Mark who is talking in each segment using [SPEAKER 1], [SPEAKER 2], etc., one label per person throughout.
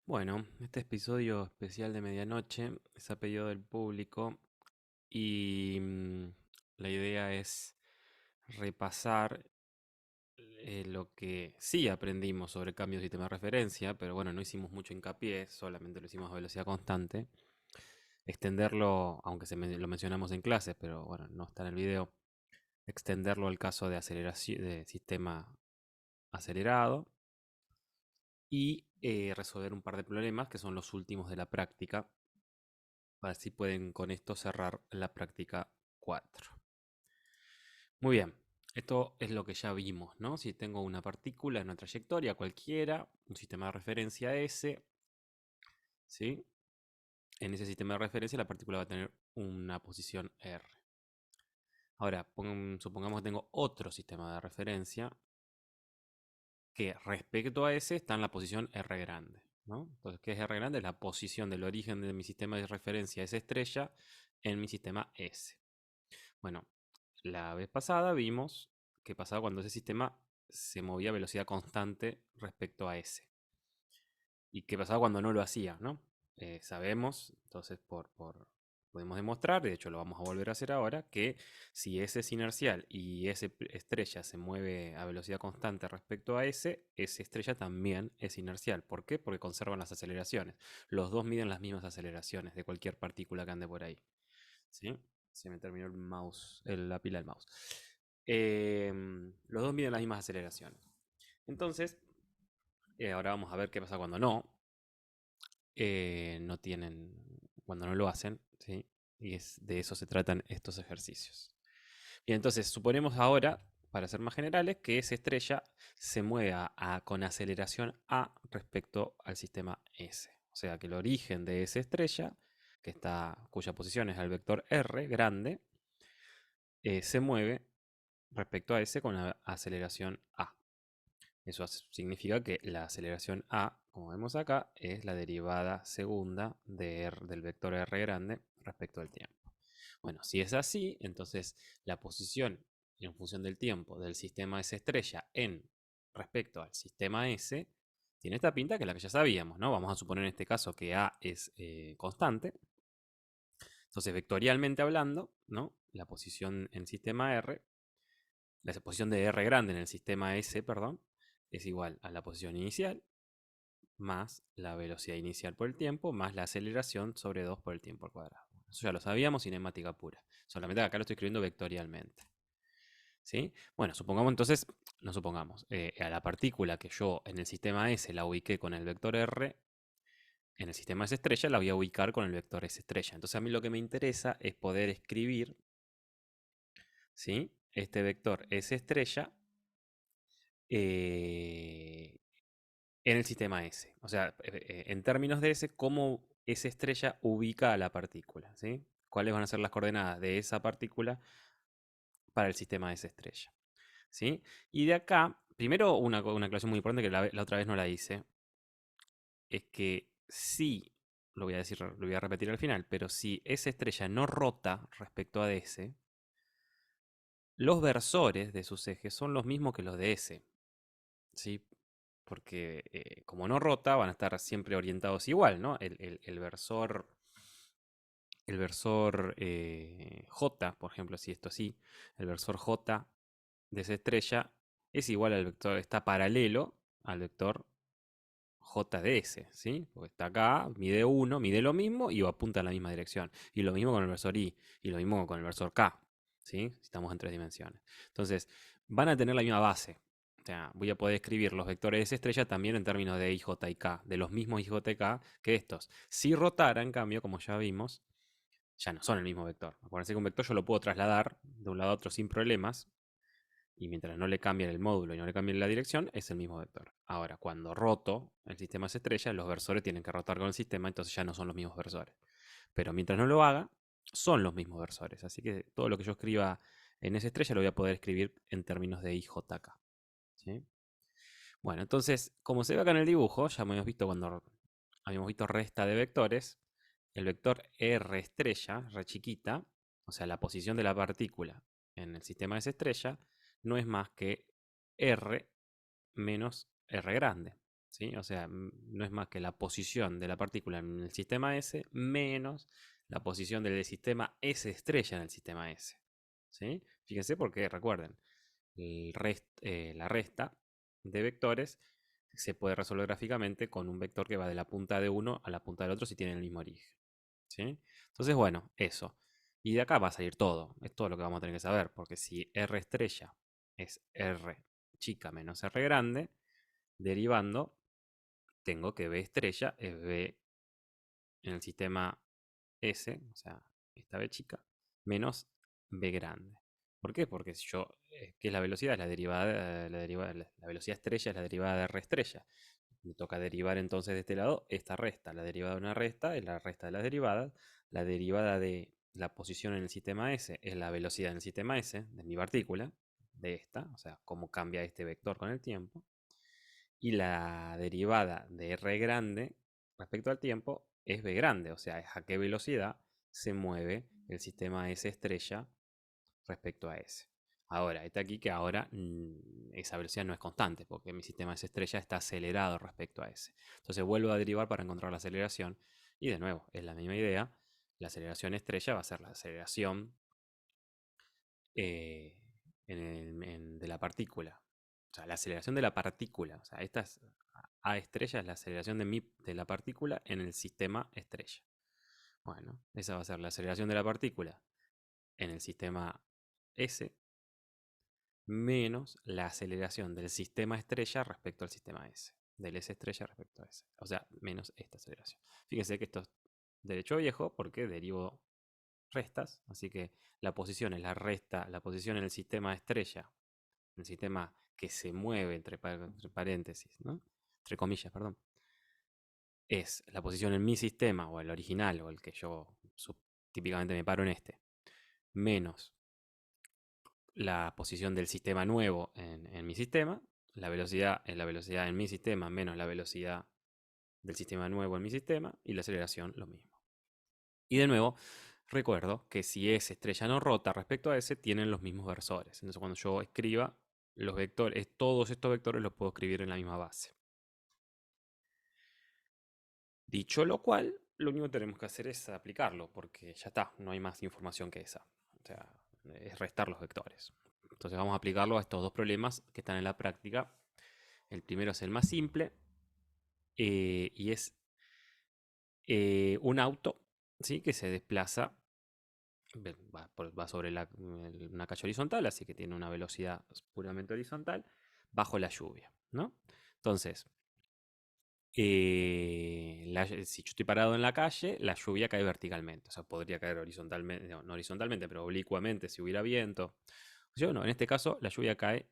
[SPEAKER 1] Bueno, este episodio especial de medianoche es a pedido del público y la idea es repasar lo que sí aprendimos sobre cambio de sistema de referencia, pero bueno, no hicimos mucho hincapié, solamente lo hicimos a velocidad constante. Extenderlo, aunque lo mencionamos en clase, pero bueno, no está en el video, extenderlo al caso de aceleración de sistema acelerado y resolver un par de problemas que son los últimos de la práctica. A ver si pueden con esto cerrar la práctica 4. Muy bien, esto es lo que ya vimos, ¿no? Si tengo una partícula en una trayectoria cualquiera, un sistema de referencia S, ¿sí? En ese sistema de referencia la partícula va a tener una posición R. Ahora, supongamos que tengo otro sistema de referencia que respecto a ese está en la posición R grande, ¿no? Entonces, ¿qué es R grande? Es la posición del origen de mi sistema de referencia S estrella en mi sistema S. Bueno, la vez pasada vimos qué pasaba cuando ese sistema se movía a velocidad constante respecto a S. Y qué pasaba cuando no lo hacía, ¿no? Sabemos, entonces podemos demostrar, de hecho lo vamos a volver a hacer ahora, que si S es inercial y S estrella se mueve a velocidad constante respecto a S, S estrella también es inercial. ¿Por qué? Porque conservan las aceleraciones. Los dos miden las mismas aceleraciones de cualquier partícula que ande por ahí. ¿Sí? Se me terminó el mouse, la pila del mouse. Los dos miden las mismas aceleraciones. Entonces, ahora vamos a ver qué pasa cuando no tienen, cuando no lo hacen, ¿sí? Y de eso se tratan estos ejercicios. Bien, entonces suponemos ahora, para ser más generales, que esa estrella se mueva con aceleración A respecto al sistema S. O sea que el origen de esa estrella, cuya posición es el vector R grande, se mueve respecto a S con la aceleración A. Eso significa que la aceleración A, como vemos acá, es la derivada segunda del vector R grande respecto al tiempo. Bueno, si es así, entonces la posición en función del tiempo del sistema S estrella respecto al sistema S tiene esta pinta que es la que ya sabíamos, ¿no? Vamos a suponer en este caso que A es constante. Entonces, vectorialmente hablando, ¿no? La posición en sistema R, la posición de R grande en el sistema S, perdón, es igual a la posición inicial más la velocidad inicial por el tiempo más la aceleración sobre 2 por el tiempo al cuadrado. Eso ya lo sabíamos, cinématica pura. Solamente acá lo estoy escribiendo vectorialmente. ¿Sí? Bueno, supongamos entonces, no supongamos, a la partícula que yo en el sistema S la ubiqué con el vector R, en el sistema S estrella la voy a ubicar con el vector S estrella. Entonces a mí lo que me interesa es poder escribir, ¿sí? Este vector S estrella eh, en el sistema S. O sea, en términos de S, cómo esa estrella ubica a la partícula, ¿sí? ¿Cuáles van a ser las coordenadas de esa partícula para el sistema S estrella? ¿Sí? Y de acá, primero una aclaración muy importante que la otra vez no la hice, es que si, lo voy a decir, lo voy a repetir al final, pero si esa estrella no rota respecto a S, los versores de sus ejes son los mismos que los de S, ¿sí? Porque como no rota, van a estar siempre orientados igual, ¿no? El versor J, por ejemplo, si esto así, el versor J de esa estrella es igual al vector, está paralelo al vector J de S, ¿sí? Porque está acá, mide 1, mide lo mismo y apunta en la misma dirección. Y lo mismo con el versor I, y lo mismo con el versor K, ¿sí? Si estamos en 3 dimensiones. Entonces, van a tener la misma base. O sea, voy a poder escribir los vectores de esa estrella también en términos de IJ y K, de los mismos IJ y K que estos. Si rotara, en cambio, como ya vimos, ya no son el mismo vector. Acuérdense que un vector yo lo puedo trasladar de un lado a otro sin problemas, y mientras no le cambien el módulo y no le cambien la dirección, es el mismo vector. Ahora, cuando roto el sistema S estrella, los versores tienen que rotar con el sistema, entonces ya no son los mismos versores. Pero mientras no lo haga, son los mismos versores. Así que todo lo que yo escriba en S estrella lo voy a poder escribir en términos de IJK. ¿Sí? Bueno, entonces, como se ve acá en el dibujo, ya hemos visto cuando habíamos visto resta de vectores, el vector R estrella, R chiquita, o sea, la posición de la partícula en el sistema S estrella, no es más que R menos R grande. ¿sí? O sea, no es más que la posición de la partícula en el sistema S menos la posición del sistema S estrella en el sistema S, ¿sí? Fíjense porque, recuerden, la resta de vectores se puede resolver gráficamente con un vector que va de la punta de uno a la punta del otro si tienen el mismo origen, ¿sí? Entonces, bueno, eso. Y de acá va a salir todo. Es todo lo que vamos a tener que saber, porque si R estrella es R chica menos R grande, derivando, tengo que B estrella es B en el sistema S, o sea, esta B chica, menos B grande. ¿Por qué? Porque si yo, ¿qué es la velocidad? Es la derivada, la velocidad estrella es la derivada de R estrella. Me toca derivar entonces de este lado esta resta. La derivada de una resta es la resta de las derivadas. La derivada de la posición en el sistema S es la velocidad en el sistema S de mi partícula, de esta, o sea, cómo cambia este vector con el tiempo. Y la derivada de R grande respecto al tiempo es V grande, o sea, es a qué velocidad se mueve el sistema S estrella respecto a S. Ahora, está aquí que ahora esa velocidad no es constante, porque mi sistema S estrella está acelerado respecto a S. Entonces vuelvo a derivar para encontrar la aceleración. Y de nuevo, es la misma idea. La aceleración estrella va a ser la aceleración eh, de la partícula. O sea, la aceleración de la partícula. O sea, esta es A estrella es la aceleración de la partícula en el sistema estrella. Bueno, esa va a ser la aceleración de la partícula en el sistema S menos la aceleración del sistema estrella respecto al sistema S. Del S estrella respecto a S. O sea, menos esta aceleración. Fíjense que esto es derecho viejo porque derivo restas. Así que la posición es la resta, la posición en el sistema estrella, en el sistema que se mueve entre paréntesis, ¿no? Entre comillas, perdón. Es la posición en mi sistema, o el original, o el que yo típicamente me paro en este, menos la posición del sistema nuevo en mi sistema. La velocidad es la velocidad en mi sistema menos la velocidad del sistema nuevo en mi sistema. Y la aceleración lo mismo. Y de nuevo, recuerdo que si S estrella no rota respecto a S, tienen los mismos versores. Entonces cuando yo escriba los vectores, todos estos vectores los puedo escribir en la misma base. Dicho lo cual, lo único que tenemos que hacer es aplicarlo, porque ya está, no hay más información que esa. O sea, es restar los vectores. Entonces vamos a aplicarlo a estos dos problemas que están en la práctica. El primero es el más simple y es un auto, ¿sí? Que se desplaza, va sobre una calle horizontal, así que tiene una velocidad puramente horizontal, bajo la lluvia, ¿no? Entonces, si yo estoy parado en la calle, la lluvia cae verticalmente. O sea, podría caer horizontalmente, no horizontalmente, pero oblicuamente si hubiera viento. Yo no, en este caso la lluvia cae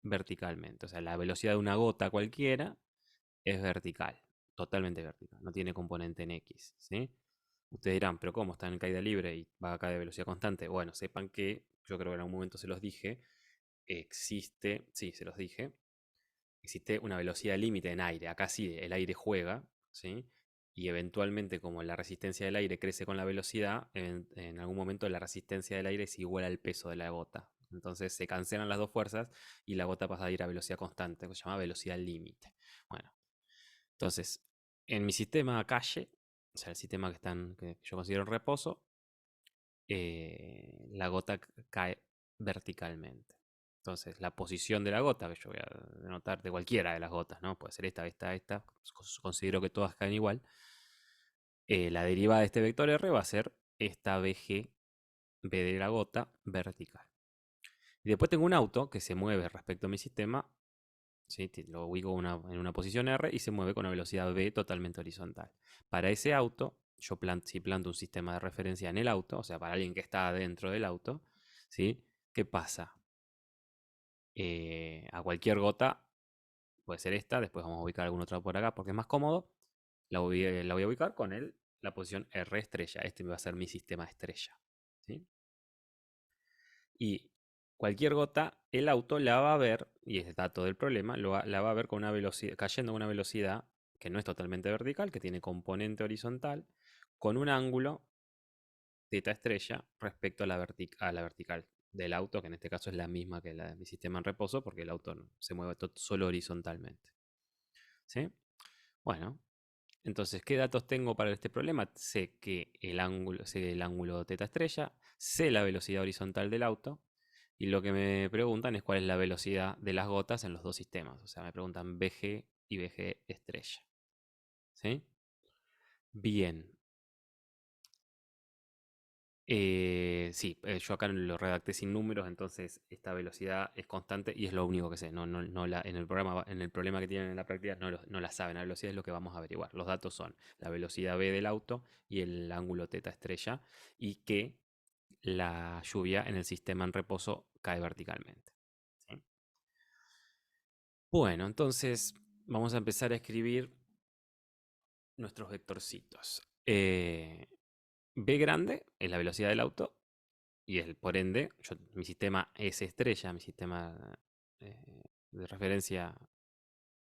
[SPEAKER 1] verticalmente. O sea, la velocidad de una gota cualquiera es vertical, totalmente vertical. No tiene componente en X, ¿sí? Ustedes dirán, pero ¿cómo está en caída libre y va a caer de velocidad constante? Bueno, sepan que, yo creo que en algún momento se los dije, existe, sí, se los dije, existe una velocidad límite en aire. Acá sí, el aire juega, ¿sí? Y eventualmente, como la resistencia del aire crece con la velocidad, en algún momento la resistencia del aire es igual al peso de la gota. Entonces se cancelan las dos fuerzas y la gota pasa a ir a velocidad constante, que se llama velocidad límite. Bueno, entonces, en mi sistema calle, o sea, el sistema que yo considero en reposo, la gota cae verticalmente. Entonces, la posición de la gota, que yo voy a denotar de cualquiera de las gotas, ¿no? Puede ser esta, considero que todas caen igual. La derivada de este vector R va a ser esta BG, B de la gota, vertical. Y después tengo un auto que se mueve respecto a mi sistema, ¿sí? Lo ubico en una posición R y se mueve con una velocidad V totalmente horizontal. Para ese auto, si planto un sistema de referencia en el auto, o sea, para alguien que está dentro del auto, ¿sí? ¿Qué pasa? A cualquier gota, puede ser esta, después vamos a ubicar alguna otra por acá porque es más cómodo, la voy a ubicar con la posición R estrella. Este va a ser mi sistema estrella, ¿sí? Y cualquier gota, el auto la va a ver, y es dato del problema, la va a ver con una velocidad, cayendo a una velocidad que no es totalmente vertical, que tiene componente horizontal, con un ángulo θ estrella respecto a la vertical del auto, que en este caso es la misma que la de mi sistema en reposo, porque el auto se mueve solo horizontalmente. ¿Sí? Bueno, entonces, ¿qué datos tengo para este problema? Sé el ángulo teta estrella, sé la velocidad horizontal del auto, y lo que me preguntan es cuál es la velocidad de las gotas en los dos sistemas. O sea, me preguntan VG y VG estrella. ¿Sí? Bien. Sí, yo acá lo redacté sin números, entonces esta velocidad es constante y es lo único que sé. En el programa, en el problema que tienen en la práctica no la saben. La velocidad es lo que vamos a averiguar. Los datos son la velocidad v del auto y el ángulo teta estrella, y que la lluvia en el sistema en reposo cae verticalmente. ¿Sí? Bueno, entonces vamos a empezar a escribir nuestros vectorcitos. V grande es la velocidad del auto. Y por ende, mi sistema es estrella, mi sistema de referencia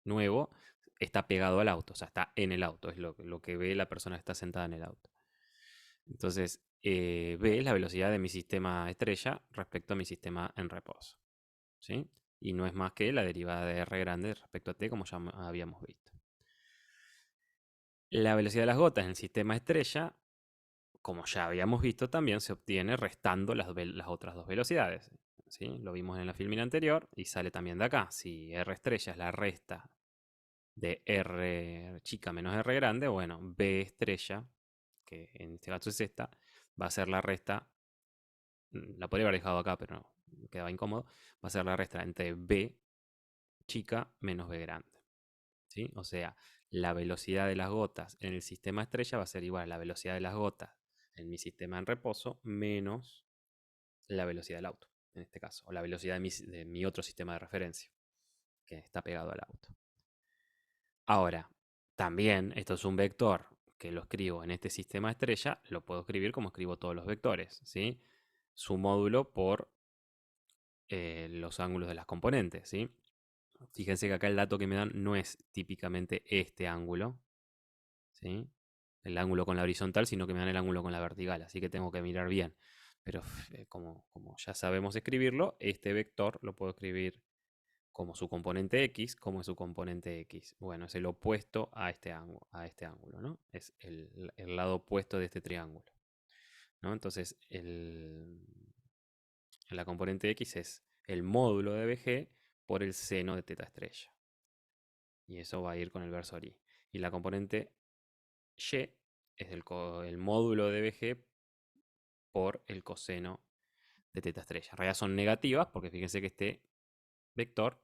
[SPEAKER 1] nuevo, está pegado al auto, o sea, está en el auto, es lo que ve la persona que está sentada en el auto. Entonces, V es la velocidad de mi sistema estrella respecto a mi sistema en reposo. ¿Sí? Y no es más que la derivada de R grande respecto a T, como ya habíamos visto. La velocidad de las gotas en el sistema estrella, como ya habíamos visto, también se obtiene restando las otras dos velocidades. ¿Sí? Lo vimos en la filmina anterior y sale también de acá. Si R estrella es la resta de R chica menos R grande, bueno, B estrella, que en este caso es esta, va a ser la resta, la podría haber dejado acá, pero quedaba incómodo, va a ser la resta entre B chica menos B grande. ¿Sí? O sea, la velocidad de las gotas en el sistema estrella va a ser igual a la velocidad de las gotas en mi sistema en reposo menos la velocidad del auto, en este caso, o la velocidad de mi otro sistema de referencia, que está pegado al auto. Ahora, también esto es un vector que lo escribo en este sistema estrella, lo puedo escribir como escribo todos los vectores, ¿sí? Su módulo por los ángulos de las componentes, ¿sí? Fíjense que acá el dato que me dan no es típicamente este ángulo, ¿sí? El ángulo con la horizontal, sino que me dan el ángulo con la vertical, así que tengo que mirar bien. Pero como ya sabemos escribirlo, este vector lo puedo escribir como su componente x, como es su componente x. Bueno, es el opuesto a este ángulo, ¿no? Es el lado opuesto de este triángulo, ¿no? Entonces, la componente x es el módulo de BG por el seno de teta estrella. Y eso va a ir con el versor y. Y la componente y es el módulo de BG por el coseno de teta estrella. En realidad son negativas porque fíjense que este vector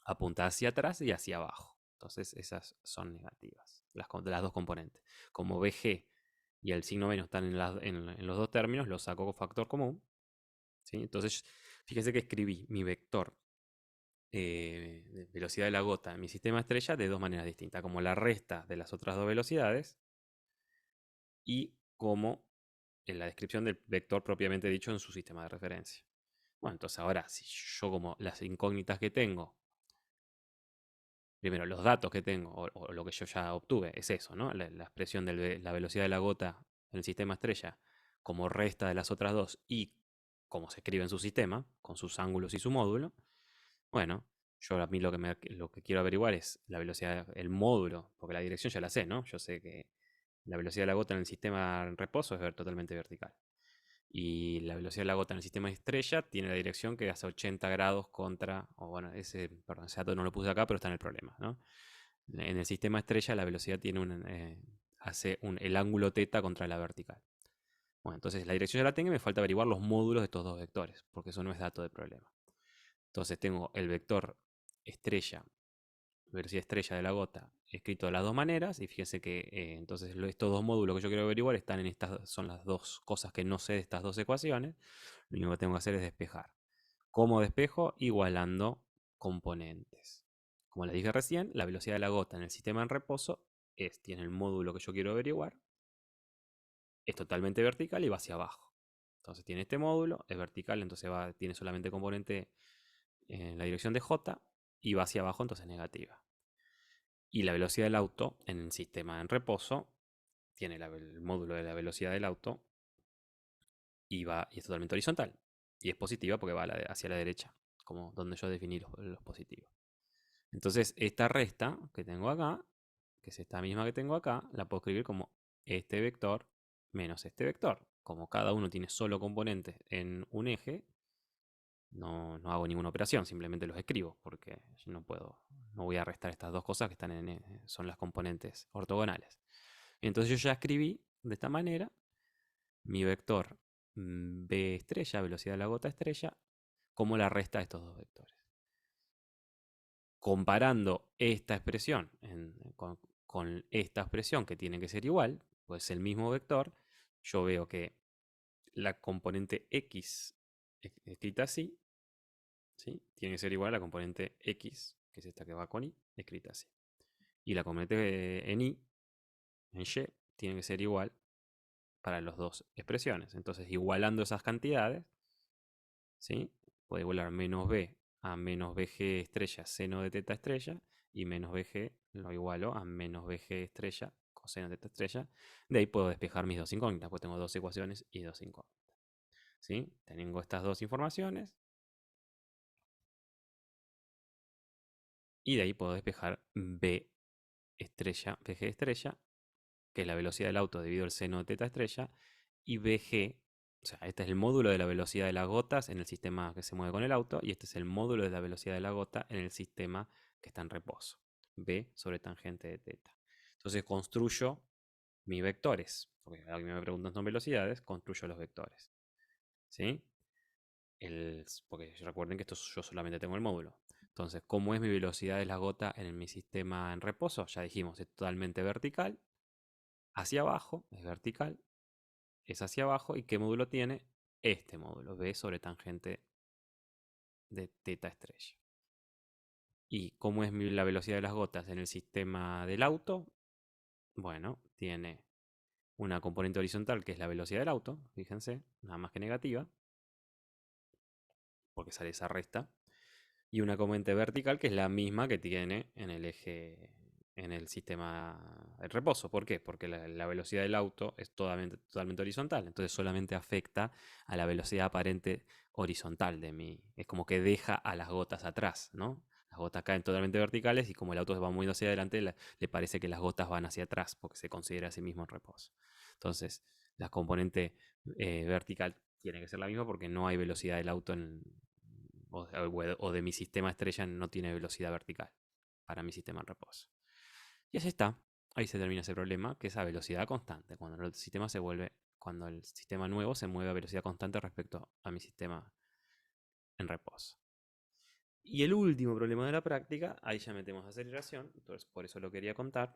[SPEAKER 1] apunta hacia atrás y hacia abajo. Entonces esas son negativas, de las dos componentes. Como BG y el signo menos están en los dos términos, los saco con factor común. ¿Sí? Entonces, fíjense que escribí mi vector de velocidad de la gota en mi sistema estrella de dos maneras distintas, como la resta de las otras dos velocidades y como en la descripción del vector propiamente dicho en su sistema de referencia. Bueno, entonces ahora, si yo como las incógnitas que tengo, primero los datos que tengo, o lo que yo ya obtuve, es eso, ¿no? La expresión de la velocidad de la gota en el sistema estrella como resta de las otras dos y como se escribe en su sistema, con sus ángulos y su módulo. Bueno, yo a mí lo que quiero averiguar es la velocidad, el módulo, porque la dirección ya la sé, ¿no? Yo sé que la velocidad de la gota en el sistema en reposo es totalmente vertical. Y la velocidad de la gota en el sistema estrella tiene la dirección que hace 80 grados contra, o bueno, perdón, ese dato no lo puse acá, pero está en el problema, ¿no? En el sistema estrella la velocidad hace el ángulo teta contra la vertical. Bueno, entonces la dirección ya la tengo y me falta averiguar los módulos de estos dos vectores, porque eso no es dato de problema. Entonces tengo el vector estrella, velocidad estrella de la gota, escrito de las dos maneras, y fíjense que entonces estos dos módulos que yo quiero averiguar están son las dos cosas que no sé de estas dos ecuaciones. Lo único que tengo que hacer es despejar. ¿Cómo despejo? Igualando componentes. Como les dije recién, la velocidad de la gota en el sistema en reposo tiene el módulo que yo quiero averiguar, es totalmente vertical y va hacia abajo. Entonces tiene este módulo, es vertical, entonces tiene solamente componente en la dirección de J y va hacia abajo, entonces negativa. Y la velocidad del auto en el sistema en reposo tiene el módulo de la velocidad del auto y es totalmente horizontal. Y es positiva porque va hacia la derecha, como donde yo definí los positivos. Entonces, esta resta que tengo acá, que es esta misma que tengo acá, la puedo escribir como este vector menos este vector. Como cada uno tiene solo componentes en un eje, no hago ninguna operación, simplemente los escribo, porque yo no voy a restar estas dos cosas que son las componentes ortogonales. Entonces yo ya escribí de esta manera mi vector b estrella, velocidad de la gota estrella, como la resta de estos dos vectores. Comparando esta expresión con esta expresión, que tiene que ser igual, pues el mismo vector, yo veo que la componente x escrita así, ¿sí? Tiene que ser igual a la componente x, que es esta que va con y, escrita así. Y la componente en y, en y, tiene que ser igual para las dos expresiones. Entonces, igualando esas cantidades, ¿sí? Puede igualar menos b a menos bg estrella seno de teta estrella, y menos bg lo igualo a menos bg estrella coseno de teta estrella. De ahí puedo despejar mis dos incógnitas, pues tengo dos ecuaciones y dos incógnitas. ¿Sí? Tengo estas dos informaciones. Y de ahí puedo despejar b estrella, bg estrella, que es la velocidad del auto debido al seno de teta estrella, y bg, o sea, este es el módulo de la velocidad de las gotas en el sistema que se mueve con el auto, y este es el módulo de la velocidad de la gota en el sistema que está en reposo, b sobre tangente de teta. Entonces construyo mis vectores, porque alguien me pregunta son velocidades, construyo los vectores. ¿Sí? Porque recuerden que esto yo solamente tengo el módulo. Entonces, ¿cómo es mi velocidad de la gota en mi sistema en reposo? Ya dijimos, es totalmente vertical, hacia abajo, es vertical, es hacia abajo. ¿Y qué módulo tiene? Este módulo, B sobre tangente de teta estrella. ¿Y cómo es la velocidad de las gotas en el sistema del auto? Bueno, tiene una componente horizontal que es la velocidad del auto, fíjense, nada más que negativa, porque sale esa resta. Y una componente vertical que es la misma que tiene en el eje, en el sistema de reposo. ¿Por qué? Porque la velocidad del auto es totalmente horizontal, entonces solamente afecta a la velocidad aparente horizontal de mi. Es como que deja a las gotas atrás, ¿no? Las gotas caen totalmente verticales y como el auto se va moviendo hacia adelante, le parece que las gotas van hacia atrás porque se considera a sí mismo en reposo. Entonces, la componente vertical tiene que ser la misma porque no hay velocidad del auto o de mi sistema estrella no tiene velocidad vertical para mi sistema en reposo. Y así está. Ahí se termina ese problema, que es a velocidad constante. Cuando el sistema nuevo se mueve a velocidad constante respecto a mi sistema en reposo. Y el último problema de la práctica, ahí ya metemos aceleración, entonces por eso lo quería contar.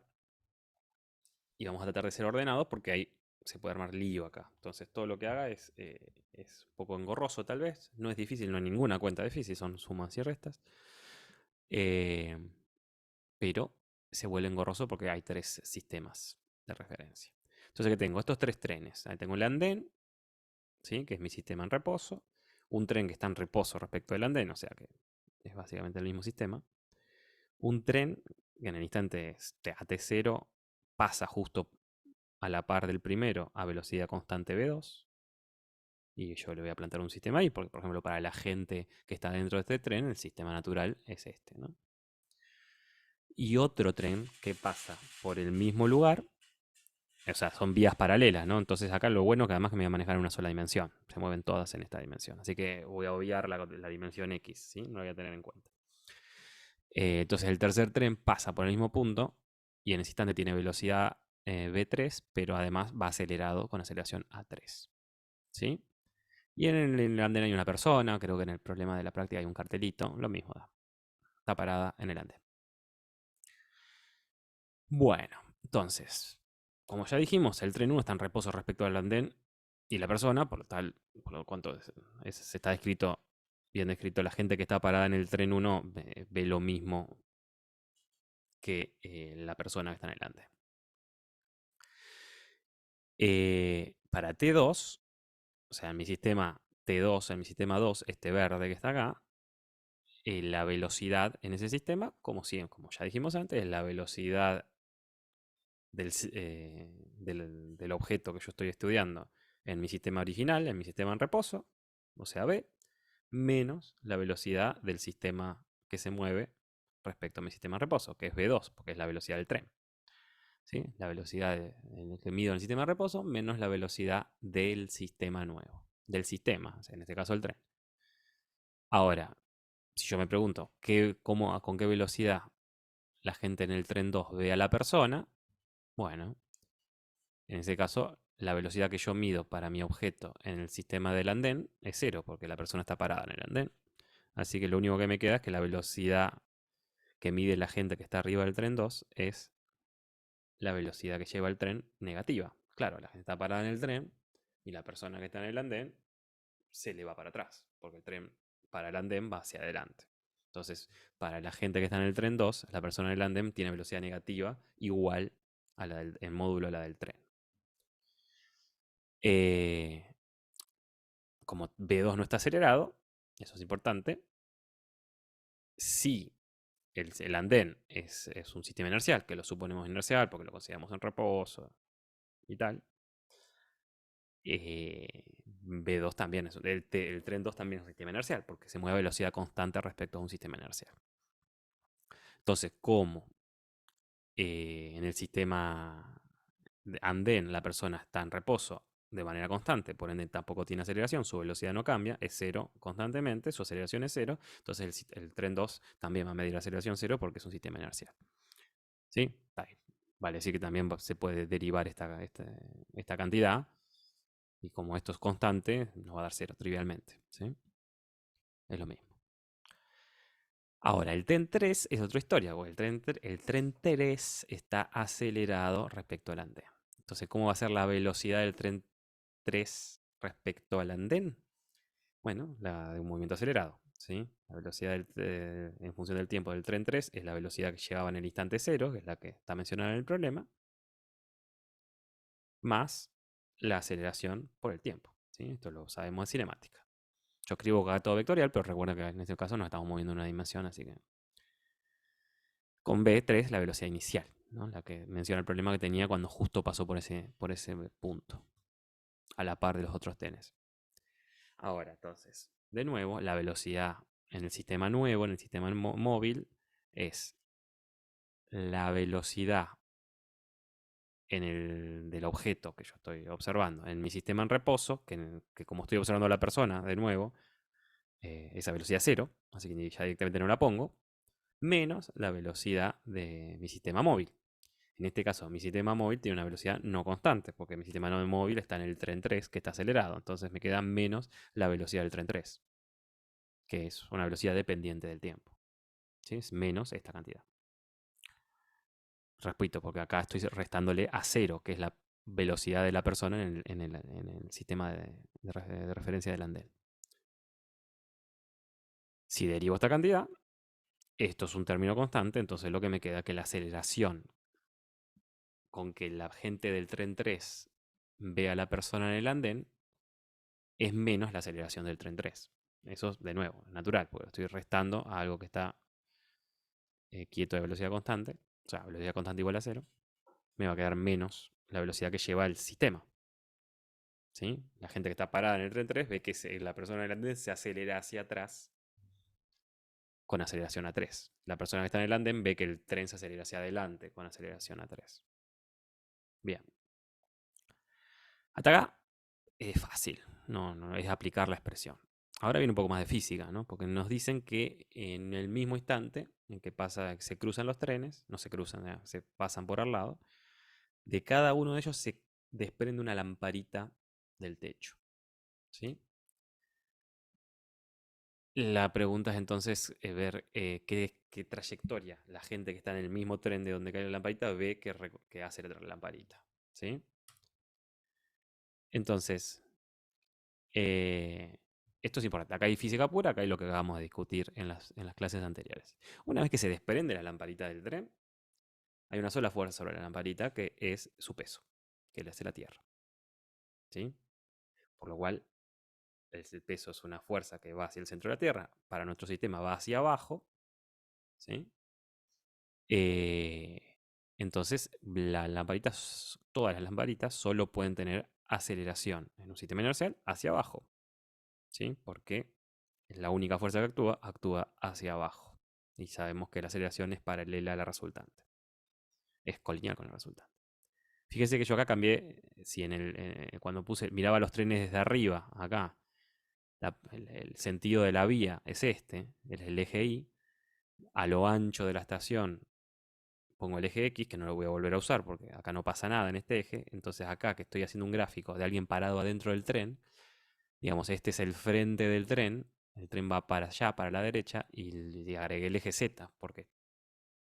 [SPEAKER 1] Y vamos a tratar de ser ordenados porque ahí se puede armar lío acá. Entonces todo lo que haga es un poco engorroso tal vez. No es difícil, no hay ninguna cuenta difícil, son sumas y restas. Eh, pero se vuelve engorroso porque hay tres sistemas de referencia. Entonces, ¿qué tengo? Estos tres trenes. Ahí tengo el andén, ¿sí? Que es mi sistema en reposo. Un tren que está en reposo respecto del andén, o sea que es básicamente el mismo sistema. Un tren que en el instante AT0 pasa justo a la par del primero a velocidad constante v2. Y yo le voy a plantear un sistema ahí, porque por ejemplo para la gente que está dentro de este tren, el sistema natural es este, ¿no? Y otro tren que pasa por el mismo lugar, o sea, son vías paralelas, ¿no? Entonces acá lo bueno es que además que me voy a manejar en una sola dimensión, se mueven todas en esta dimensión, así que voy a obviar la dimensión X, ¿sí? No lo voy a tener en cuenta. Entonces el tercer tren pasa por el mismo punto y en ese instante tiene velocidad v3, pero además va acelerado con aceleración a3, ¿sí? Y en el andén hay una persona, creo que en el problema de la práctica hay un cartelito, lo mismo da. Está parada en el andén. Bueno, entonces, como ya dijimos, el tren 1 está en reposo respecto al andén y la persona, por lo cuanto se está descrito, bien descrito, la gente que está parada en el tren 1 ve lo mismo que la persona que está en el andén. Para T2, o sea, en mi sistema T2, en mi sistema 2, este verde que está acá, la velocidad en ese sistema, como ya dijimos antes, es la velocidad del objeto que yo estoy estudiando en mi sistema original, en mi sistema en reposo, o sea, B, menos la velocidad del sistema que se mueve respecto a mi sistema de reposo, que es V2, porque es la velocidad del tren. ¿Sí? La velocidad que mido en el sistema de reposo menos la velocidad del sistema nuevo. Del sistema, o sea, en este caso el tren. Ahora, si yo me pregunto con qué velocidad la gente en el tren 2 ve a la persona, bueno, en ese caso, la velocidad que yo mido para mi objeto en el sistema del andén es cero, porque la persona está parada en el andén. Así que lo único que me queda es que la velocidad que mide la gente que está arriba del tren 2 es la velocidad que lleva el tren negativa. Claro, la gente está parada en el tren y la persona que está en el andén se le va para atrás, porque el tren para el andén va hacia adelante. Entonces, para la gente que está en el tren 2, la persona en el andén tiene velocidad negativa igual a la en módulo a la del tren. Eh, Como B2 no está acelerado, eso es importante, si el andén es un sistema inercial, que lo suponemos inercial porque lo consideramos en reposo y tal, B2 también el tren 2 también es un sistema inercial porque se mueve a velocidad constante respecto a un sistema inercial. Entonces, como en el sistema de andén la persona está en reposo de manera constante, por ende tampoco tiene aceleración, su velocidad no cambia, es cero constantemente, su aceleración es cero, entonces el tren 2 también va a medir aceleración cero porque es un sistema inercial. ¿Sí? Vale decir que también se puede derivar esta cantidad, y como esto es constante, nos va a dar cero trivialmente. ¿Sí? Es lo mismo. Ahora, el tren 3 es otra historia, porque el tren 3 está acelerado respecto al andén. Entonces, ¿cómo va a ser la velocidad del tren 3 respecto al andén? Bueno, la de un movimiento acelerado. ¿Sí? La velocidad en función del tiempo del tren 3 es la velocidad que llegaba en el instante cero, que es la que está mencionada en el problema, más la aceleración por el tiempo. ¿Sí? Esto lo sabemos en cinemática. Yo escribo acá todo vectorial, pero recuerda que en este caso nos estamos moviendo en una dimensión, así que con B3 la velocidad inicial, ¿no? La que menciona el problema que tenía cuando justo pasó por ese punto, a la par de los otros trenes. Ahora, entonces, de nuevo, la velocidad en el sistema nuevo, en el sistema móvil, es la velocidad del objeto que yo estoy observando. En mi sistema en reposo, que como estoy observando a la persona, de nuevo, esa velocidad es cero, así que ya directamente no la pongo, menos la velocidad de mi sistema móvil. En este caso, mi sistema móvil tiene una velocidad no constante, porque mi sistema no móvil está en el tren 3, que está acelerado. Entonces me queda menos la velocidad del tren 3, que es una velocidad dependiente del tiempo. ¿Sí? Es menos esta cantidad. Repito, porque acá estoy restándole a cero, que es la velocidad de la persona en el sistema de referencia del andén. Si derivo esta cantidad, esto es un término constante, entonces lo que me queda es que la aceleración con que la gente del tren 3 ve a la persona en el andén es menos la aceleración del tren 3. Eso, de nuevo, es natural, porque estoy restando a algo que está quieto de velocidad constante, o sea, velocidad constante igual a cero, me va a quedar menos la velocidad que lleva el sistema. ¿Sí? La gente que está parada en el tren 3 ve que la persona en el andén se acelera hacia atrás con aceleración a 3. La persona que está en el andén ve que el tren se acelera hacia adelante con aceleración a 3. Bien. Hasta acá es fácil, no es aplicar la expresión. Ahora viene un poco más de física, ¿no? Porque nos dicen que en el mismo instante en que se cruzan los trenes, no se cruzan, se pasan por al lado, de cada uno de ellos se desprende una lamparita del techo. ¿Sí? La pregunta es entonces ver qué trayectoria la gente que está en el mismo tren de donde cae la lamparita ve que hace la lamparita. ¿Sí? Entonces, Eh, esto es importante. Acá hay física pura, acá hay lo que acabamos de discutir en las clases anteriores. Una vez que se desprende la lamparita del tren, hay una sola fuerza sobre la lamparita que es su peso, que le hace la Tierra. ¿Sí? Por lo cual, el peso es una fuerza que va hacia el centro de la Tierra. Para nuestro sistema va hacia abajo. ¿Sí? Eh, entonces, todas las lamparitas solo pueden tener aceleración en un sistema inercial hacia abajo. ¿Sí? Porque es la única fuerza que actúa hacia abajo. y sabemos que la aceleración es paralela a la resultante, es colineal con la resultante. Fíjese que yo acá cambié, si cuando miraba los trenes desde arriba, acá, el sentido de la vía es el eje Y, a lo ancho de la estación pongo el eje X, que no lo voy a volver a usar porque acá no pasa nada en este eje, entonces acá que estoy haciendo un gráfico de alguien parado adentro del tren, digamos, este es el frente del tren, el tren va para allá, para la derecha, y le agregué el eje Z, porque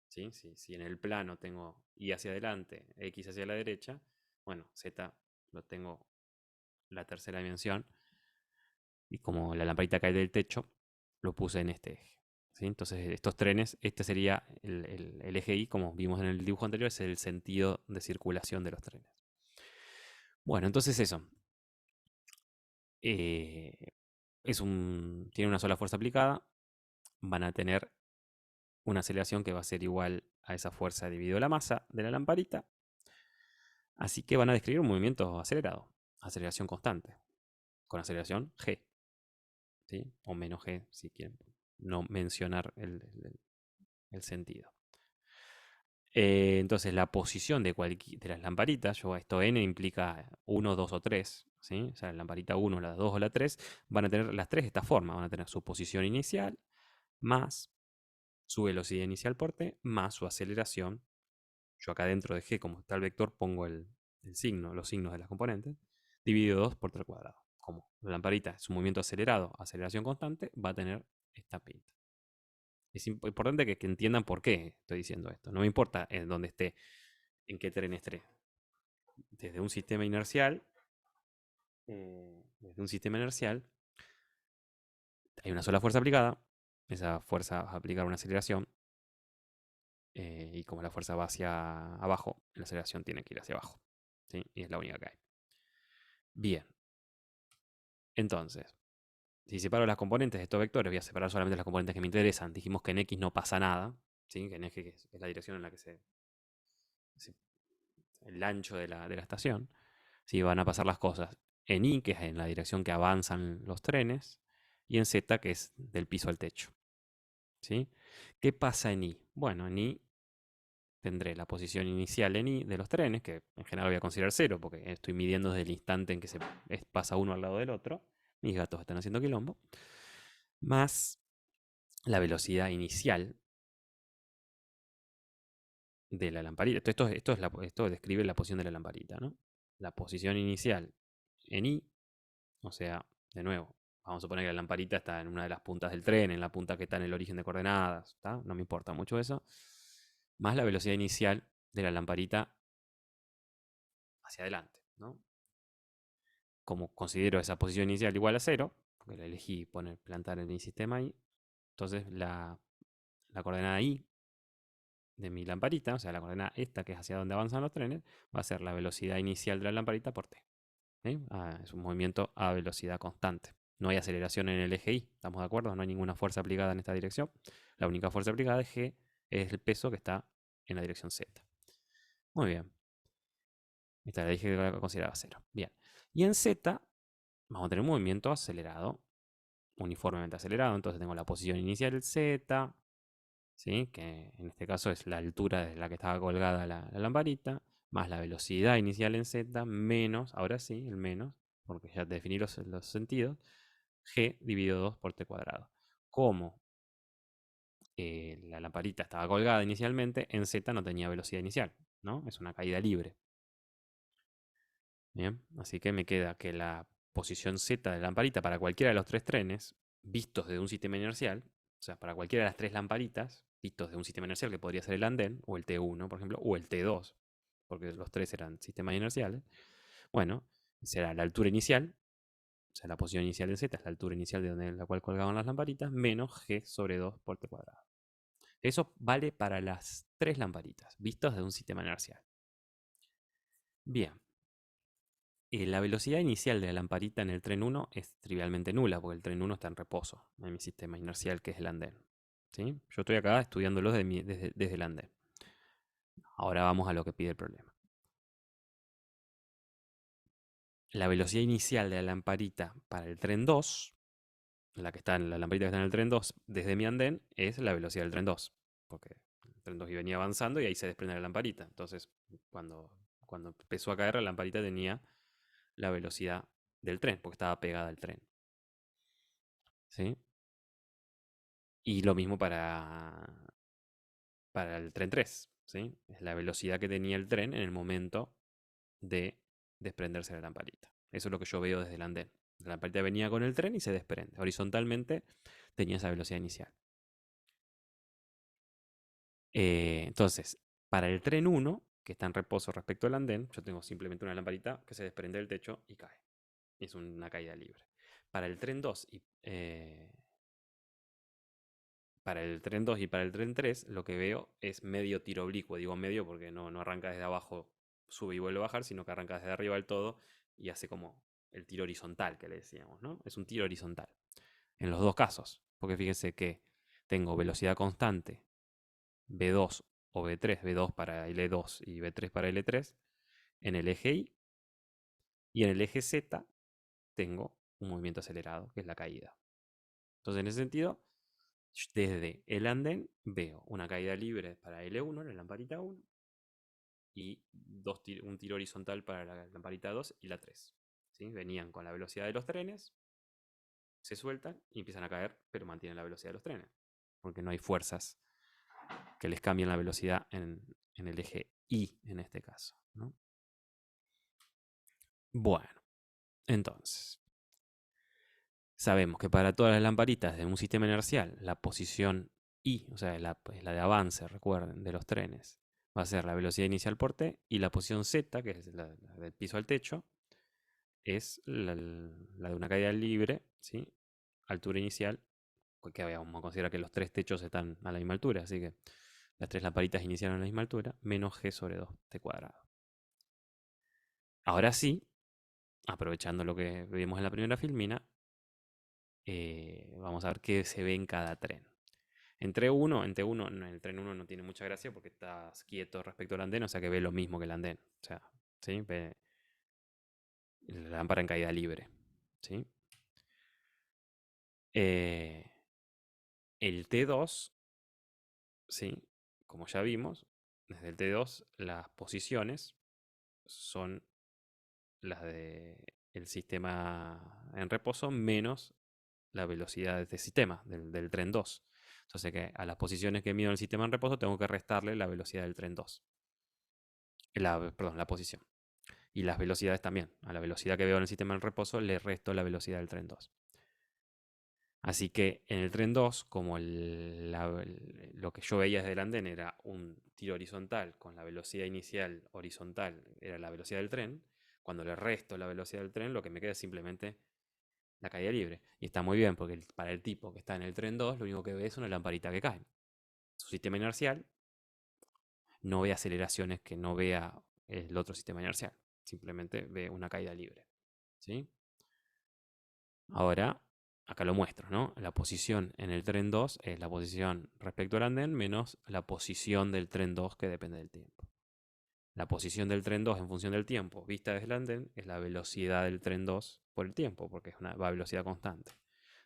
[SPEAKER 1] ¿sí? Si en el plano tengo Y hacia adelante, X hacia la derecha, bueno, Z lo tengo la tercera dimensión, y como la lamparita cae del techo, lo puse en este eje. ¿Sí? Entonces, estos trenes, este sería el eje Y, como vimos en el dibujo anterior, es el sentido de circulación de los trenes. Bueno, entonces eso. eh, tiene una sola fuerza aplicada, van a tener una aceleración que va a ser igual a esa fuerza dividido la masa de la lamparita. Así que van a describir un movimiento acelerado, aceleración constante, con aceleración G, ¿sí? O menos G, si quieren no mencionar el sentido. Entonces, la posición de las lamparitas, esto n implica 1, 2 o 3, ¿sí? O sea, la lamparita 1, la 2 o la 3, van a tener las tres de esta forma, van a tener su posición inicial, más su velocidad inicial por t, más su aceleración. Yo acá dentro de g, como está el vector, pongo el signo, los signos de las componentes, dividido 2 por t al cuadrado. Como la lamparita es un movimiento acelerado, aceleración constante, va a tener esta pinta. Es importante que entiendan por qué estoy diciendo esto. No me importa en dónde esté, en qué tren esté. Desde un sistema inercial, hay una sola fuerza aplicada. Esa fuerza va a aplicar una aceleración. Y como la fuerza va hacia abajo, la aceleración tiene que ir hacia abajo. ¿Sí? Y es la única que hay. Bien. Entonces, si separo las componentes de estos vectores, voy a separar solamente las componentes que me interesan. Dijimos que en X no pasa nada. ¿Sí? Que en X es la dirección en la que el ancho de la estación. Sí, van a pasar las cosas en Y, que es en la dirección que avanzan los trenes, y en Z, que es del piso al techo. ¿Sí? ¿Qué pasa en Y? Bueno, en Y tendré la posición inicial en Y de los trenes, que en general voy a considerar cero, porque estoy midiendo desde el instante en que pasa uno al lado del otro. Mis gatos están haciendo quilombo. Más la velocidad inicial de la lamparita. Esto describe la posición de la lamparita, ¿no? La posición inicial en Y, o sea, de nuevo, vamos a suponer que la lamparita está en una de las puntas del tren, en la punta que está en el origen de coordenadas, ¿tá? No me importa mucho eso. Más la velocidad inicial de la lamparita hacia adelante, ¿no? Como considero esa posición inicial igual a cero, porque la elegí plantar en mi sistema ahí, entonces la coordenada Y de mi lamparita, o sea, la coordenada esta que es hacia donde avanzan los trenes, va a ser la velocidad inicial de la lamparita por t. ¿Sí? Es un movimiento a velocidad constante. No hay aceleración en el eje Y, ¿estamos de acuerdo? No hay ninguna fuerza aplicada en esta dirección. La única fuerza aplicada es G, es el peso que está en la dirección Z. Muy bien. Esta la dije que consideraba cero. Bien. Y en Z vamos a tener un movimiento acelerado, uniformemente acelerado. Entonces tengo la posición inicial Z, ¿sí? Que en este caso es la altura de la que estaba colgada la lamparita, más la velocidad inicial en Z, menos, ahora sí, el menos, porque ya definí los sentidos, G dividido 2 por T cuadrado. Como la lamparita estaba colgada inicialmente, en Z no tenía velocidad inicial, ¿no? Es una caída libre. Bien, así que me queda que la posición Z de la lamparita para cualquiera de los tres trenes, vistos de un sistema inercial, o sea, para cualquiera de las tres lamparitas, vistos de un sistema inercial que podría ser el andén, o el T1, por ejemplo, o el T2, porque los tres eran sistemas inerciales, bueno, será la altura inicial, o sea, la posición inicial de Z es la altura inicial de la cual colgaban las lamparitas, menos G sobre 2 por T cuadrado. Eso vale para las tres lamparitas, vistos de un sistema inercial. Bien, la velocidad inicial de la lamparita en el tren 1 es trivialmente nula, porque el tren 1 está en reposo en mi sistema inercial, que es el andén. ¿Sí? Yo estoy acá estudiándolo desde el andén. Ahora vamos a lo que pide el problema. La velocidad inicial de la lamparita para el tren 2 la que está en la lamparita que está en el tren 2, desde mi andén, es la velocidad del tren 2. Porque el tren 2 venía avanzando y ahí se desprende la lamparita. Entonces, cuando, cuando empezó a caer, la lamparita tenía la velocidad del tren, porque estaba pegada al tren. ¿Sí? Y lo mismo para el tren 3. ¿Sí? Es la velocidad que tenía el tren en el momento de desprenderse la lamparita. Eso es lo que yo veo desde el andén. La lamparita venía con el tren y se desprende. Horizontalmente tenía esa velocidad inicial. Entonces, para el tren 1, que está en reposo respecto al andén, yo tengo simplemente una lamparita que se desprende del techo y cae. Es una caída libre. Para el tren 2 y para el tren 2 y para el tren 3, lo que veo es medio tiro oblicuo. Digo medio porque no arranca desde abajo, sube y vuelve a bajar, sino que arranca desde arriba del todo y hace como el tiro horizontal que le decíamos, ¿no? Es un tiro horizontal. En los dos casos. Porque fíjense que tengo velocidad constante V2 o V3, V2 para L2 y V3 para L3, en el eje Y, y en el eje Z tengo un movimiento acelerado, que es la caída. Entonces, en ese sentido, desde el andén veo una caída libre para L1, la lamparita 1, y un tiro horizontal para la lamparita 2 y la 3. ¿Sí? Venían con la velocidad de los trenes, se sueltan y empiezan a caer, pero mantienen la velocidad de los trenes, porque no hay fuerzas que les cambien la velocidad en el eje Y en este caso. ¿No? Bueno, entonces, sabemos que para todas las lamparitas de un sistema inercial, la posición I, o sea, la de avance, recuerden, de los trenes, va a ser la velocidad inicial por T, y la posición Z, que es la del piso al techo, es la de una caída libre, ¿sí? Altura inicial, porque vamos a considerar que los tres techos están a la misma altura, así que las tres lamparitas iniciaron a la misma altura, menos G sobre 2T cuadrado. Ahora sí, aprovechando lo que vimos en la primera filmina, vamos a ver qué se ve en cada tren. Entre uno, el tren 1 no tiene mucha gracia porque estás quieto respecto al andén, o sea que ve lo mismo que el andén. O sea, ¿sí? Ve la lámpara en caída libre. ¿Sí? Eh, el T2, ¿sí? Como ya vimos, desde el T2 las posiciones son las del sistema en reposo menos la velocidad de este sistema, del tren 2. Entonces, que a las posiciones que mido en el sistema en reposo tengo que restarle la velocidad del tren 2. Perdón, la posición. Y las velocidades también. A la velocidad que veo en el sistema en reposo le resto la velocidad del tren 2. Así que en el tren 2, como lo que yo veía desde el andén era un tiro horizontal con la velocidad inicial horizontal, era la velocidad del tren, cuando le resto la velocidad del tren, lo que me queda es simplemente la caída libre. Y está muy bien, porque para el tipo que está en el tren 2, lo único que ve es una lamparita que cae. Su sistema inercial no ve aceleraciones que no vea el otro sistema inercial. Simplemente ve una caída libre. ¿Sí? Ahora, acá lo muestro, ¿no? La posición en el tren 2 es la posición respecto al andén menos la posición del tren 2 que depende del tiempo. La posición del tren 2 en función del tiempo vista desde el andén es la velocidad del tren 2 por el tiempo, porque es va a velocidad constante.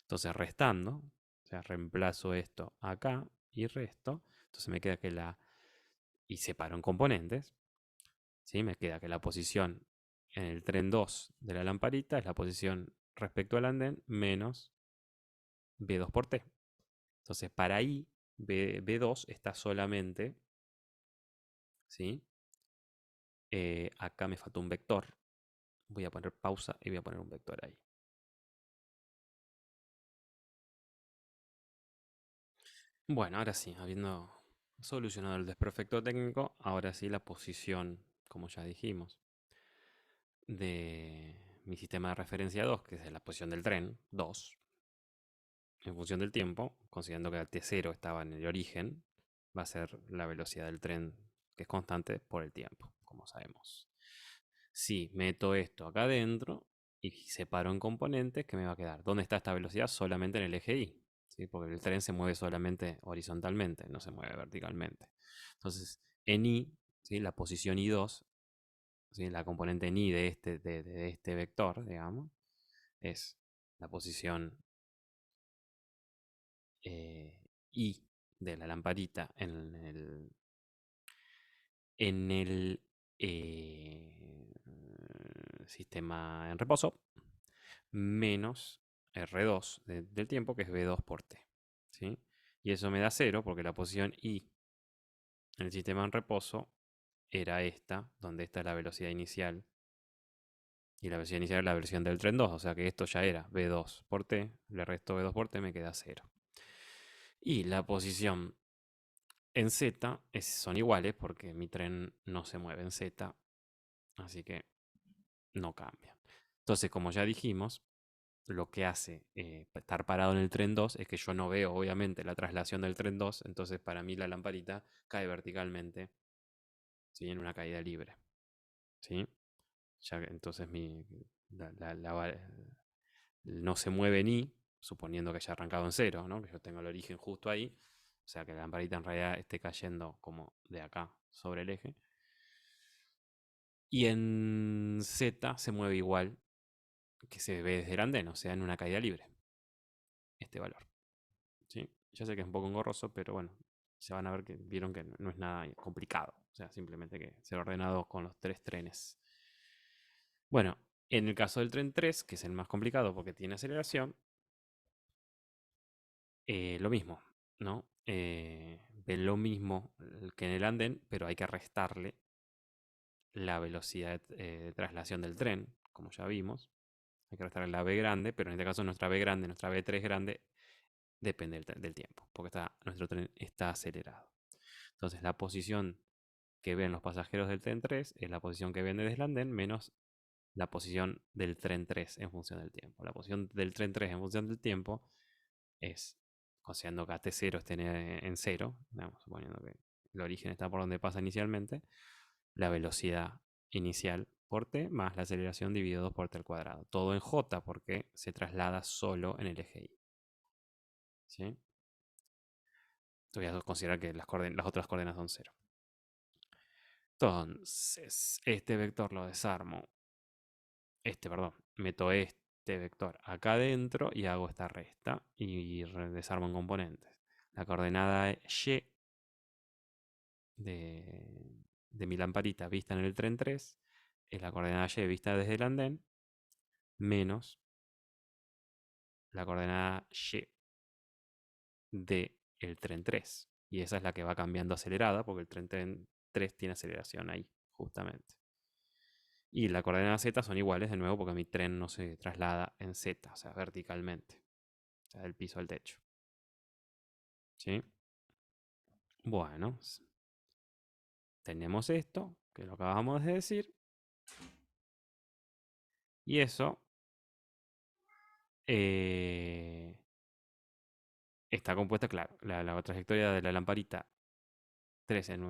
[SPEAKER 1] Entonces, restando, o sea, reemplazo esto acá y resto. Entonces me queda que y separo en componentes. ¿Sí? Me queda que la posición en el tren 2 de la lamparita es la posición respecto al andén menos B2 por T. Entonces, para I, B2 está solamente, ¿sí? Acá me faltó un vector. Voy a poner pausa y voy a poner un vector ahí. Bueno, ahora sí, habiendo solucionado el desperfecto técnico, ahora sí la posición, como ya dijimos, de mi sistema de referencia 2, que es la posición del tren, 2, en función del tiempo, considerando que el T0 estaba en el origen, va a ser la velocidad del tren, que es constante por el tiempo, como sabemos. Si meto esto acá adentro y separo en componentes, ¿qué me va a quedar? ¿Dónde está esta velocidad? Solamente en el eje Y, ¿sí? Porque el tren se mueve solamente horizontalmente, no se mueve verticalmente. Entonces, en Y, ¿sí? La posición I2, ¿sí? La componente en Y de este vector, digamos, es la posición I de la lamparita en el sistema en reposo, menos R2 del tiempo, que es V2 por T. ¿Sí? Y eso me da 0 porque la posición I en el sistema en reposo era esta, donde esta es la velocidad inicial. Y la velocidad inicial es la versión del tren 2, o sea que esto ya era V2 por T, le resto V2 por T, me queda 0. Y la posición en Z son iguales porque mi tren no se mueve en Z, así que no cambia. Entonces, como ya dijimos, lo que hace estar parado en el tren 2 es que yo no veo, obviamente, la traslación del tren 2, entonces para mí la lamparita cae verticalmente, ¿sí? En una caída libre. ¿Sí? Ya, entonces no se mueve ni, suponiendo que haya arrancado en cero, ¿no? Que yo tengo el origen justo ahí, o sea que la lamparita en realidad esté cayendo como de acá sobre el eje. Y en Z se mueve igual que se ve desde el andén, o sea, en una caída libre, este valor. ¿Sí? Ya sé que es un poco engorroso, pero bueno, se van a ver que vieron que no es nada complicado. O sea, simplemente que ser ordenado con los 3 trenes. Bueno, en el caso del tren 3, que es el más complicado porque tiene aceleración, lo mismo, ¿no? Ve lo mismo que en el andén, pero hay que restarle la velocidad de traslación del tren, como ya vimos. Hay que restarle la V grande, pero en este caso nuestra V grande, nuestra V3 grande, depende del tiempo, porque nuestro tren está acelerado. Entonces la posición que ven los pasajeros del tren 3 es la posición que ven desde el andén menos la posición del tren 3 en función del tiempo. La posición del tren 3 en función del tiempo es, considerando que AT0 esté en 0, suponiendo que el origen está por donde pasa inicialmente, la velocidad inicial por t más la aceleración dividido 2 por t al cuadrado. Todo en j porque se traslada solo en el eje y. ¿Sí? Voy a considerar que las otras coordenadas son 0. Entonces, este vector lo desarmo. Perdón, meto este vector acá adentro y hago esta resta y desarmo en componentes. La coordenada y de mi lamparita vista en el tren 3 es la coordenada y vista desde el andén menos la coordenada y del tren 3. Y esa es la que va cambiando acelerada porque el tren 3 tiene aceleración ahí, justamente. Y la coordenada z son iguales de nuevo porque mi tren no se traslada en z, o sea, verticalmente, o sea, del piso al techo. ¿Sí? Bueno, tenemos esto, que lo acabamos de decir. Y eso está compuesta, claro, la trayectoria de la lamparita 3 en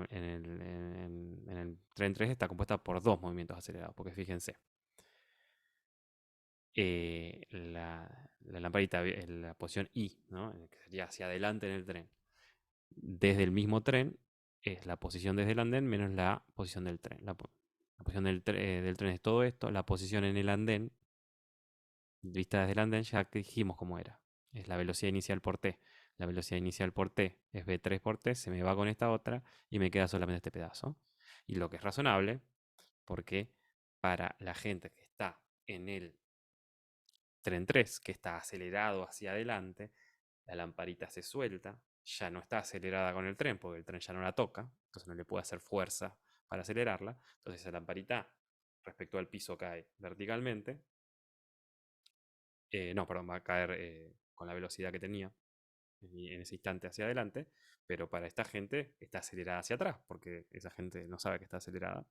[SPEAKER 1] el tren 3 está compuesta por dos movimientos acelerados, porque fíjense, la lamparita, la posición I, ¿no? Que sería hacia adelante en el tren, desde el mismo tren, es la posición desde el andén menos la posición del tren. La posición del tren es todo esto, la posición en el andén, vista desde el andén, ya que dijimos cómo era. Es la velocidad inicial por t. La velocidad inicial por t es v3 por t, se me va con esta otra y me queda solamente este pedazo. Y lo que es razonable, porque para la gente que está en el tren 3, que está acelerado hacia adelante, la lamparita se suelta, ya no está acelerada con el tren, porque el tren ya no la toca, entonces no le puede hacer fuerza para acelerarla. Entonces esa lamparita respecto al piso cae verticalmente. No, perdón, va a caer con la velocidad que tenía en ese instante hacia adelante, pero para esta gente está acelerada hacia atrás, porque esa gente no sabe que está acelerada.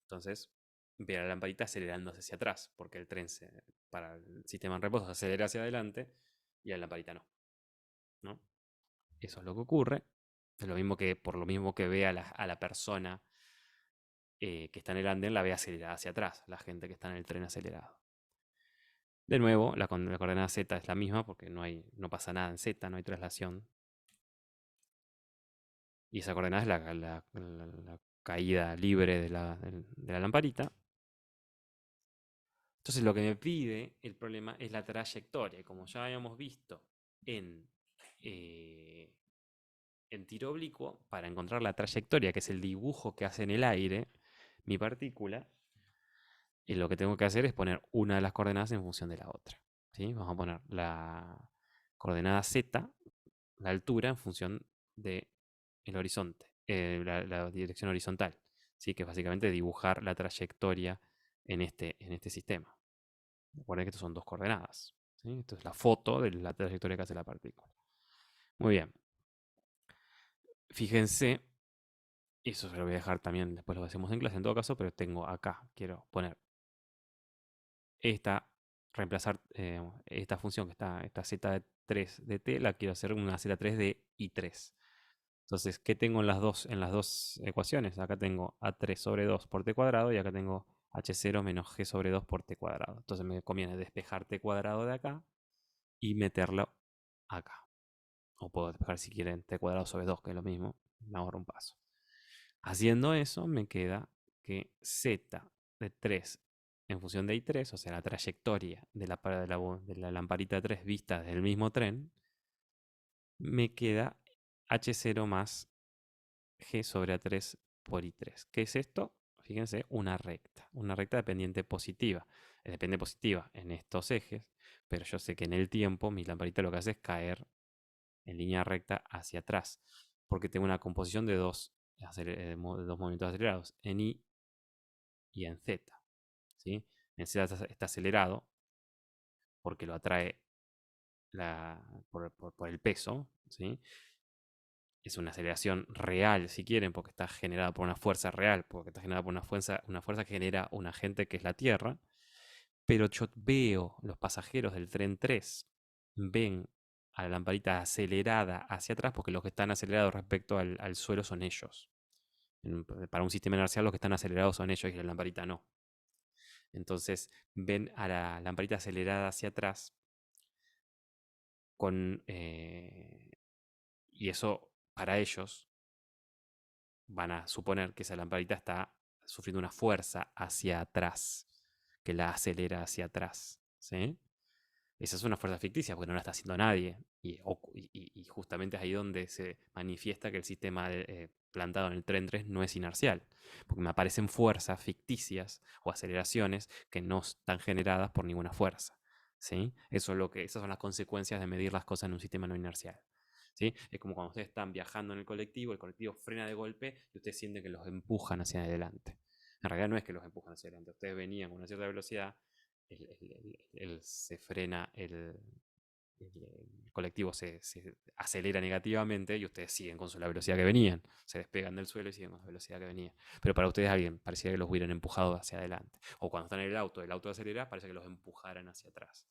[SPEAKER 1] Entonces, ve a la lamparita acelerándose hacia atrás, porque el tren para el sistema en reposo se acelera hacia adelante y la lamparita no. ¿No? Eso es lo que ocurre. Es lo mismo que, por lo mismo que ve a la persona que está en el andén, la ve acelerada hacia atrás, la gente que está en el tren acelerado. De nuevo, la coordenada z es la misma porque no pasa nada en z, no hay traslación. Y esa coordenada es la caída libre de la lamparita. Entonces lo que me pide el problema es la trayectoria. Y como ya habíamos visto en eh, en tiro oblicuo, para encontrar la trayectoria, que es el dibujo que hace en el aire mi partícula, y lo que tengo que hacer es poner una de las coordenadas en función de la otra. ¿Sí? Vamos a poner la coordenada z, la altura, en función del horizonte, la dirección horizontal. ¿Sí? Que es básicamente dibujar la trayectoria en este sistema. Recuerden que estas son dos coordenadas. ¿Sí? Esto es la foto de la trayectoria que hace la partícula. Muy bien. Fíjense, eso se lo voy a dejar también, después lo hacemos en clase en todo caso, pero tengo acá, quiero poner esta, reemplazar esta función que está, esta z3 de t, la quiero hacer una z3 de i3. Entonces, ¿qué tengo en las dos ecuaciones? Acá tengo a3 sobre 2 por t cuadrado y acá tengo h0 menos g sobre 2 por t cuadrado. Entonces me conviene despejar t cuadrado de acá y meterlo acá. O puedo despejar si quieren t cuadrado sobre 2, que es lo mismo. Me ahorro un paso. Haciendo eso, me queda que z de 3 en función de i3, o sea, la trayectoria de la lamparita 3 vista del mismo tren, me queda h0 más g sobre a3 por i3. ¿Qué es esto? Fíjense, una recta dependiente positiva. Depende positiva en estos ejes, pero yo sé que en el tiempo mi lamparita lo que hace es caer en línea recta hacia atrás, porque tengo una composición de dos movimientos acelerados, en i y en z. ¿Sí? En z está acelerado porque lo atrae por el peso. ¿Sí? Es una aceleración real, si quieren, porque está generada por una fuerza real, porque está generada por una fuerza que genera un agente que es la Tierra. Pero yo veo, los pasajeros del tren 3 ven a la lamparita acelerada hacia atrás, porque los que están acelerados respecto al suelo son ellos. Para un sistema inercial los que están acelerados son ellos y la lamparita no. Entonces ven a la lamparita acelerada hacia atrás y eso para ellos van a suponer que esa lamparita está sufriendo una fuerza hacia atrás, que la acelera hacia atrás. ¿Sí? Esa es una fuerza ficticia porque no la está haciendo nadie. Y justamente es ahí donde se manifiesta que el sistema plantado en el tren 3 no es inercial. Porque me aparecen fuerzas ficticias o aceleraciones que no están generadas por ninguna fuerza. ¿Sí? Esas son las consecuencias de medir las cosas en un sistema no inercial. ¿Sí? Es como cuando ustedes están viajando en el colectivo frena de golpe y ustedes sienten que los empujan hacia adelante. En realidad no es que los empujan hacia adelante, ustedes venían con una cierta velocidad, se frena, el colectivo se acelera negativamente y ustedes siguen con la velocidad que venían. Se despegan del suelo y siguen con la velocidad que venían. Pero para ustedes alguien parecía que los hubieran empujado hacia adelante. O cuando están en el auto acelera, parece que los empujaran hacia atrás.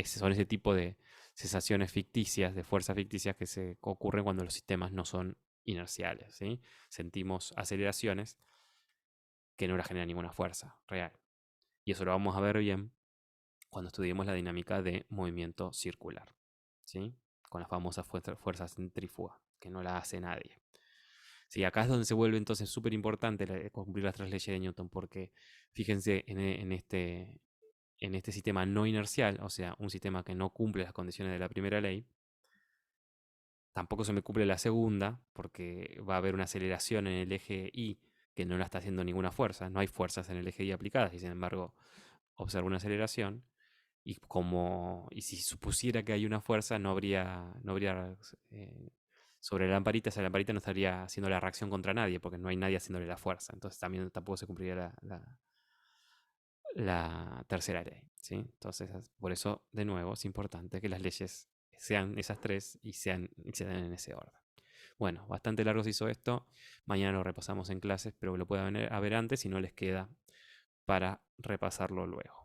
[SPEAKER 1] Son ese tipo de sensaciones ficticias, de fuerzas ficticias que se ocurren cuando los sistemas no son inerciales. ¿Sí? Sentimos aceleraciones que no la generan ninguna fuerza real. Y eso lo vamos a ver bien cuando estudiemos la dinámica de movimiento circular, ¿sí? Con la famosa fuerza centrífuga, que no la hace nadie. Sí, acá es donde se vuelve entonces súper importante cumplir las tres leyes de Newton, porque fíjense en este sistema no inercial, o sea, un sistema que no cumple las condiciones de la primera ley, tampoco se me cumple la segunda, porque va a haber una aceleración en el eje Y que no la está haciendo ninguna fuerza, no hay fuerzas en el eje Y aplicadas, y sin embargo observo una aceleración. Y si supusiera que hay una fuerza, no habría sobre la lamparita, esa lamparita no estaría haciendo la reacción contra nadie, porque no hay nadie haciéndole la fuerza. Entonces también tampoco se cumpliría la tercera ley. ¿Sí? Entonces, por eso, de nuevo, es importante que las leyes sean esas tres y se den en ese orden. Bueno, bastante largo se hizo esto. Mañana lo repasamos en clases, pero lo pueden ver antes si no les queda para repasarlo luego.